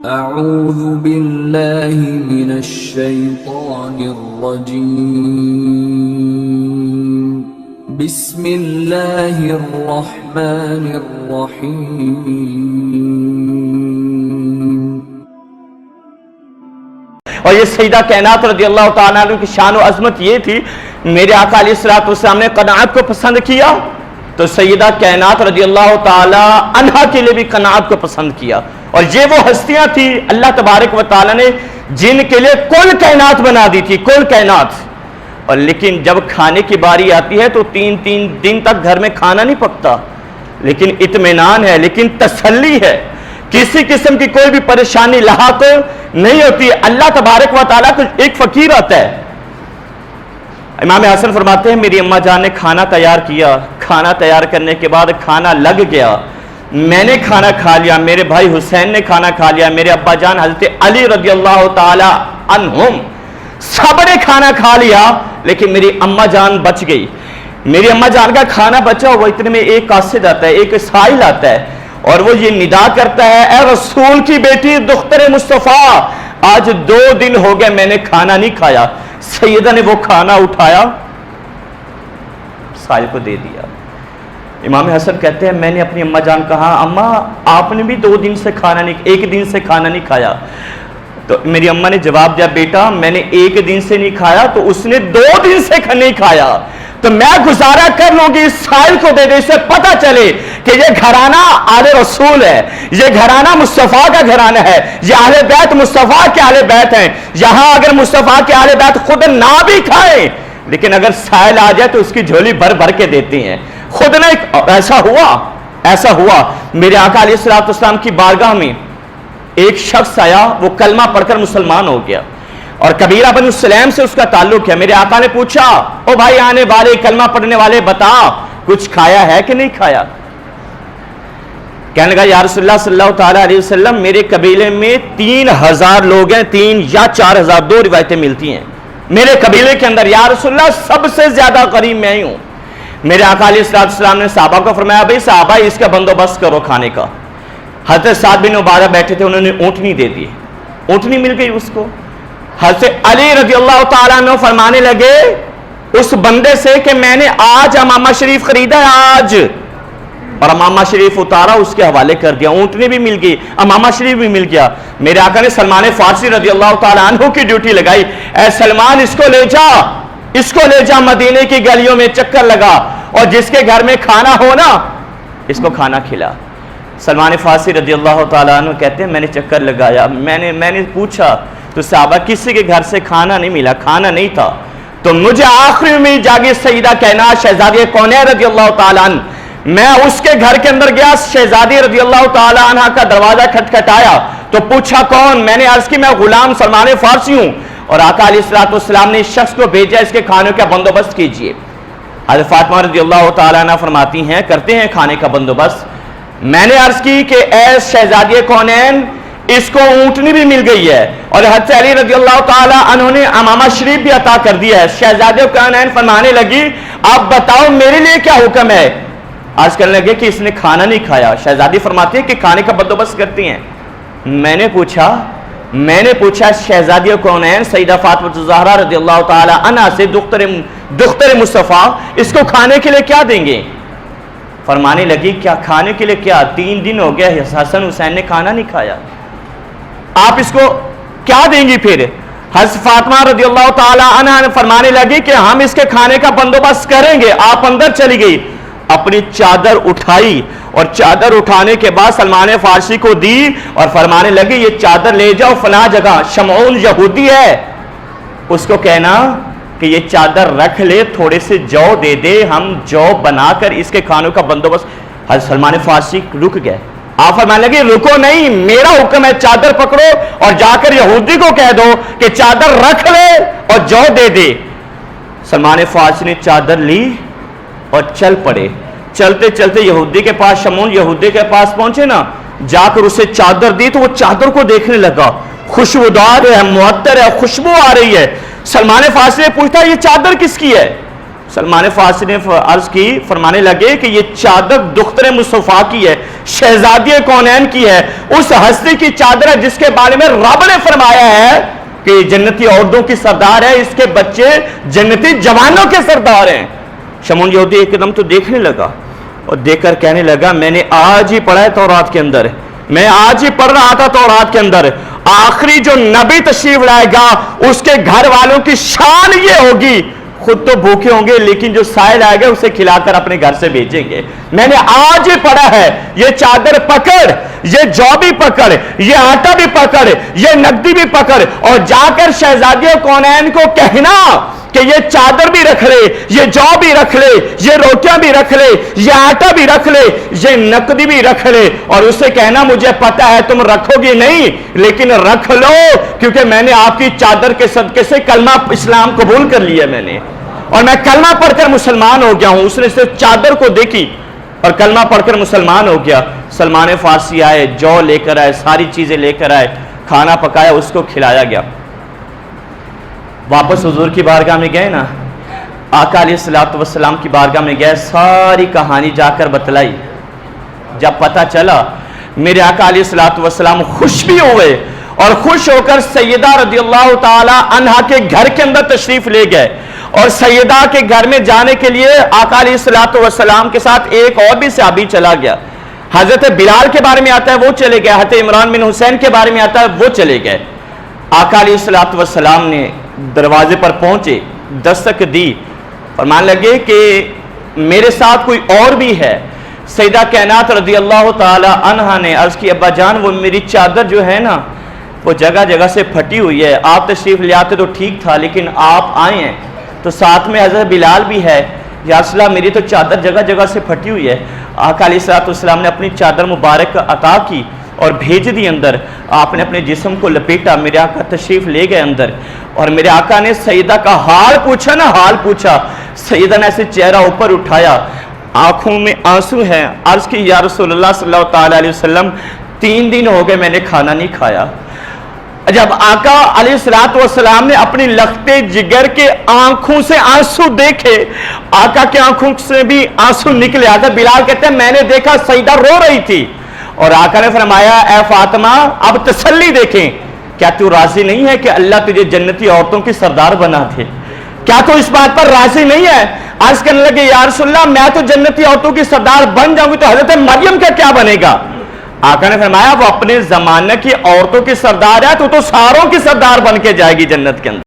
اعوذ باللہ من الشیطان الرجیم بسم اللہ الرحمن الرحیم۔ اور یہ سیدہ کائنات رضی اللہ تعالیٰ عنہ کی شان و عظمت یہ تھی، میرے آقا علیہ الصلوۃ والسلام نے قناعت کو پسند کیا تو سیدہ کائنات رضی اللہ تعالیٰ عنہ کے لیے بھی قناعت کو پسند کیا۔ اور یہ وہ ہستیاں تھی اللہ تبارک و تعالیٰ نے جن کے لیے کل کائنات بنا دی تھی، کل کائنات۔ اور لیکن جب کھانے کی باری آتی ہے تو تین دن تک گھر میں کھانا نہیں پکتا، لیکن اطمینان ہے، لیکن تسلی ہے، کسی قسم کی کوئی بھی پریشانی لاحق نہیں ہوتی۔ اللہ تبارک و تعالیٰ کو ایک فقیر آتا ہے، امام حسن فرماتے ہیں میری اماں جان نے کھانا تیار کیا، کھانا تیار کرنے کے بعد کھانا لگ گیا، میں نے کھانا کھا لیا، میرے بھائی حسین نے کھانا کھا لیا، میرے ابا جان حضرت علی رضی اللہ تعالی عنہم سب نے کھانا کھا لیا، لیکن میری اماں جان بچ گئی۔ میری اماں جان کا کھانا بچا ہوا، اتنے میں ایک قاصد آتا ہے، ایک سائل آتا ہے اور وہ یہ ندا کرتا ہے، اے رسول کی بیٹی دختر مصطفیٰ، آج 2 دن ہو گئے میں نے کھانا نہیں کھایا۔ سیدہ نے وہ کھانا اٹھایا، سائل کو دے دیا۔ امام حسن کہتے ہیں میں نے اپنی اماں جان کہا اماں آپ نے بھی 2 دن سے کھانا نہیں، 1 دن سے کھانا نہیں کھایا؟ تو میری اماں نے جواب دیا بیٹا میں نے 1 دن سے نہیں کھایا تو اس نے 2 دن سے نہیں کھایا، تو میں گزارا کر لوں گی اس سائل کو دے دے، اسے پتہ چلے کہ یہ گھرانہ آل رسول ہے، یہ گھرانہ مصطفیٰ کا گھرانہ ہے، یہ اہل بیت مصطفیٰ کے اہل بیت ہیں۔ یہاں اگر مصطفیٰ کے اہل بیت خود نہ بھی کھائیں لیکن اگر سائل آ جائے تو اس کی جھولی بھر بھر کے دیتے ہیں، خود نے۔ ایسا ہوا میرے آقا علیہ الصلوۃ والسلام کی بارگاہ میں ایک شخص آیا، وہ کلمہ پڑھ کر مسلمان ہو گیا اور قبیلہ بنو سلیم سے اس کا تعلق ہے۔ میرے آقا نے پوچھا او بھائی آنے والے کلمہ پڑھنے والے بتا کچھ کھایا ہے کہ نہیں کھایا؟ کہنے لگا یا رسول اللہ صلی اللہ تعالیٰ علیہ وسلم میرے قبیلے میں 3000 لوگ ہیں، 3 یا 4000، 2 روایتیں ملتی ہیں میرے قبیلے کے اندر، یا رسول اللہ سب سے زیادہ غریب میں ہی ہوں۔ میرے آقا علیہ السلام نے صحابہ کو فرمایا بھئی صحابہ اس کا بندوبست کرو کھانے کا۔ حضرت سعد بن عبادہ بیٹھے تھے، انہوں نے اونٹنی دے دی، اونٹنی مل گئی اس کو۔ حضرت علی رضی اللہ تعالیٰ عنہ فرمانے لگے اس بندے سے کہ میں نے آج امامہ شریف خریدا ہے آج، اور امامہ شریف اتارا اس کے حوالے کر دیا، اونٹنی بھی مل گئی، امامہ شریف بھی مل گیا۔ میرے آقا نے سلمان فارسی رضی اللہ تعالیٰ عنہ کی ڈیوٹی لگائی، اے سلمان اس کو لے جا مدینے کی گلیوں میں چکر لگا اور جس کے گھر میں کھانا ہو نا اس کو کھانا کھلا۔ سلمان فارسی رضی اللہ تعالیٰ عنہ کہتے ہیں میں نے چکر لگایا، میں نے پوچھا تو صحابہ کسی کے گھر سے کھانا نہیں ملا، کھانا نہیں تھا، تو مجھے آخری امید جاگی سیدہ کائنات شہزادی کونین رضی اللہ تعالیٰ عنہ، میں اس کے گھر کے اندر گیا، شہزادی رضی اللہ تعالیٰ عنہ کا دروازہ کھٹکھٹایا تو پوچھا کون؟ میں نے عرض کی میں غلام سلمان فارسی ہوں، اور آقا علیہ السلام نے اس شخص کو بھیجا اس کے کھانے کا بندوبست کیجئے۔ حضرت فاطمہ رضی اللہ تعالیٰ عنہ فرماتی ہیں کرتے ہیں کھانے کا بندوبست۔ میں نے عرض کی کہ اے شہزادی کونین اس کو اونٹنی بھی مل گئی ہے اور حضرت علی رضی اللہ تعالیٰ عنہ نے امامہ شریف بھی عطا کر دیا ہے۔ شہزادی کونین فرمانے لگی اب بتاؤ میرے لیے کیا حکم ہے؟ عرض کرنے لگے کہ اس نے کھانا نہیں کھایا۔ شہزادی فرماتی ہے کہ کھانے کا بندوبست کرتی ہیں۔ میں نے پوچھا شہزادی کونین سیدہ فاطمہ الزہرا رضی اللہ تعالیٰ عنہ سے دختر مصطفیٰ اس کو کھانے کے لیے کیا دیں گے؟ فرمانے لگی کیا کھانے کے لیے کیا؟ 3 دن ہو گیا حسن حسین نے کھانا نہیں کھایا، آپ اس کو کیا دیں گی پھر؟ حضرت فاطمہ رضی اللہ تعالیٰ عنہ فرمانے لگی کہ ہم اس کے کھانے کا بندوبست کریں گے۔ آپ اندر چلی گئی، اپنی چادر اٹھائی اور چادر اٹھانے کے بعد سلمان فارسی کو دی اور فرمانے لگی یہ چادر لے جاؤ فلاں جگہ، شمعون یہودی ہے اس کو کہنا کہ یہ چادر رکھ لے، تھوڑے سے جو دے دے، ہم جو بنا کر اس کے کھانوں کا بندوبست۔ حضرت سلمان فارسی رک گئے، آپ فرمانے لگے رکو نہیں، میرا حکم ہے چادر پکڑو اور جا کر یہودی کو کہہ دو کہ چادر رکھ لے اور جو دے دے۔ سلمان فارسی نے چادر لی اور چل پڑے، چلتے چلتے یہودی کے پاس، شمعون یہودی کے پاس پہنچے نا، جا کر اسے چادر دی تو وہ چادر کو دیکھنے لگا، خوشبودار ہے، معطر ہے، خوشبو آ رہی ہے۔ سلمان فارسی نے پوچھا یہ چادر کس کی ہے؟ سلمان فارسی نے عرض کی، فرمانے لگے کہ یہ چادر دختر مصطفیٰ کی ہے، شہزادی کونین کی ہے، اس ہستی کی چادر ہے جس کے بارے میں رب نے فرمایا ہے کہ جنتی عورتوں کی سردار ہے، اس کے بچے جنتی جوانوں کے سردار ہیں۔ شمعون یہودی ایک دم تو دیکھنے لگا اور دیکھ کر کہنے لگا میں نے آج ہی پڑھا ہے تورات کے اندر، میں آج ہی پڑھ رہا تھا تورات کے اندر، آخری جو نبی تشریف لائے گا اس کے گھر والوں کی شان یہ ہوگی، خود تو بھوکے ہوں گے لیکن جو سائل آئے گا اسے کھلا کر اپنے گھر سے بھیجیں گے۔ میں نے آج ہی پڑھا ہے، یہ چادر پکڑ، یہ جو بھی پکڑ، یہ آٹا بھی پکڑ، یہ نقدی بھی پکڑ، اور جا کر شہزادی کونین کو کہنا کہ یہ چادر بھی رکھ لے، یہ جو بھی رکھ لے، یہ روٹیاں بھی رکھ لے، یہ آٹا بھی رکھ لے، یہ نقدی بھی رکھ لے، اور اسے کہنا مجھے پتا ہے تم رکھو گی نہیں لیکن رکھ لو، کیونکہ میں نے آپ کی چادر کے صدقے سے کلمہ اسلام قبول کر لیا میں نے، اور میں کلمہ پڑھ کر مسلمان ہو گیا ہوں۔ اس نے صرف چادر کو دیکھی اور کلمہ پڑھ کر مسلمان ہو گیا۔ سلمان فارسی آئے، جو لے کر آئے، ساری چیزیں لے کر آئے، کھانا پکایا، اس کو کھلایا گیا۔ واپس حضور کی بارگاہ میں گئے نا، آقا علیہ السلام کی بارگاہ میں گئے، ساری کہانی جا کر بتلائی۔ جب پتہ چلا میرے آقا علیہ السلام خوش بھی ہوئے اور خوش ہو کر سیدہ رضی اللہ تعالی عنہا کے گھر کے اندر تشریف لے گئے، اور سیدہ کے گھر میں جانے کے لیے آقا علیہ السلام کے ساتھ ایک اور بھی صحابی چلا گیا۔ حضرت بلال کے بارے میں آتا ہے وہ چلے گئے، حضرت عمران بن حسین کے بارے میں آتا ہے وہ چلے گئے۔ آقا علیہ السلام نے دروازے پر پہنچے، دستک دی، فرمان لگے کہ میرے ساتھ کوئی اور بھی ہے۔ سیدہ کائنات رضی اللہ تعالی عنہا نے عرض کی ابا جان وہ میری چادر جو ہے نا وہ جگہ جگہ سے پھٹی ہوئی ہے، آپ تشریف لے آتے تو ٹھیک تھا لیکن آپ آئے ہیں تو ساتھ میں حضرت بلال بھی ہے، یا رسول اللہ میری تو چادر جگہ جگہ سے پھٹی ہوئی ہے۔ آقا علیہ السلام نے اپنی چادر مبارک عطا کی اور بھیج دی اندر، آپ نے اپنے جسم کو لپیٹا، میرے آقا تشریف لے گئے اندر، اور میرے آقا نے سیدہ کا حال پوچھا نا، حال پوچھا، سیدہ نے ایسے چہرہ اوپر اٹھایا، آنکھوں میں آنسو ہیں، عرض کی یا رسول اللہ صلی اللہ تعالی علیہ وسلم 3 دن ہو گئے میں نے کھانا نہیں کھایا۔ جب آقا علیہ السلام نے اپنی لختے جگر کے آنکھوں سے آنسو دیکھے، آقا کے آنکھوں سے بھی آنسو نکلے۔ آقا بلال کہتے ہیں میں نے دیکھا سیدہ رو رہی تھی، اور آقا نے فرمایا اے فاطمہ اب تسلی دیکھیں، کیا تو راضی نہیں ہے کہ اللہ تجھے جنتی عورتوں کی سردار بنا دے؟ کیا تو اس بات پر راضی نہیں ہے؟ عرض کرنے لگے یا رسول اللہ میں تو جنتی عورتوں کی سردار بن جاؤں گی تو حضرت مریم کا کیا بنے گا؟ آقا نے فرمایا وہ اپنے زمانے کی عورتوں کی سردار ہے، تو ساروں کی سردار بن کے جائے گی جنت کے اندر۔